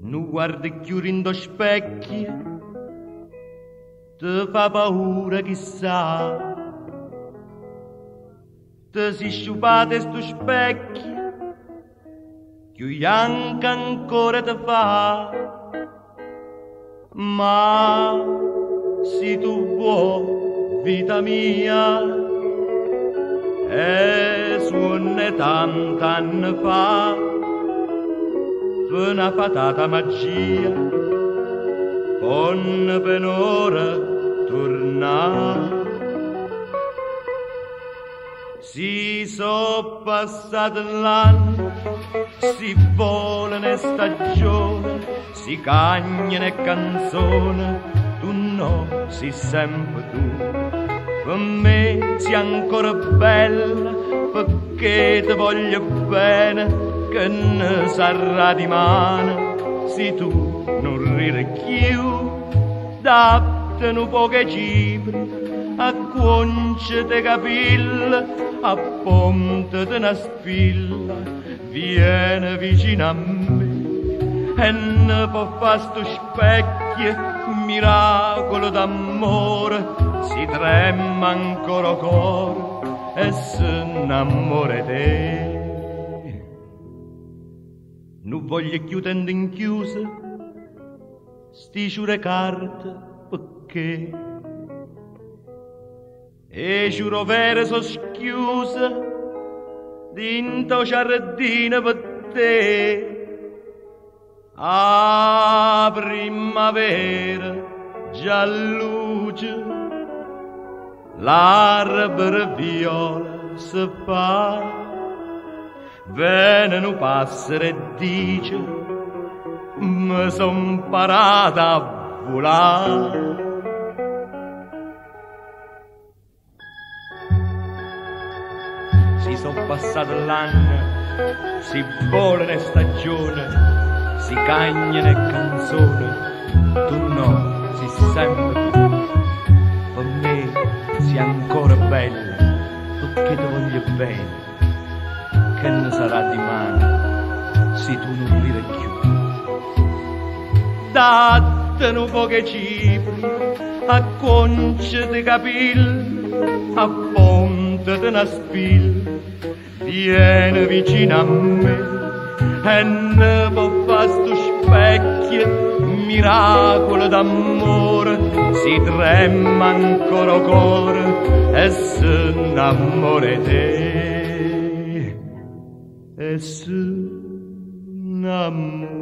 Nu guardi più rindo specchio, ti fa paura chissà. Ti si sciupate sto specchio, più bianca ancora ti fa. Ma se tu vuoi, vita mia, e suonne tant'anni fa, una patata magia, con penora tornare. Si so passato l'anno, si vola ne stagione, si cagna ne canzone, tu no, si sempre tu. Per me sei ancora bella, perché ti voglio bene, che ne sarà di mano, se tu non ride più. Datte un po' che cipri, a guance de capilla, a ponte de una spilla, viene vicino a me e ne può fa sto specchio, miracolo d'amore, si trema ancora cuore e si innamora te. Non voglio chiudere in chiusa sti giure carte perché e giuro vere so schiuse dinto giardino per te. A primavera già luce, l'arbore viola si fa, viene un passero e dice mi son parata a volare. Si son passato l'anno, si vola ne stagione, si cagna ne canzone, tu no, si sempre tu. Per me sei ancora bella, perché ti voglio bene, che ne sarà di mano, se tu non ridi più. Datte un po' che cipri, a guance di capilli, a ponte di una spilla, viene vicino a me e ne può fa sto specchio, miracolo d'amore, si trema ancora cuore e si innamora te, e si innamora.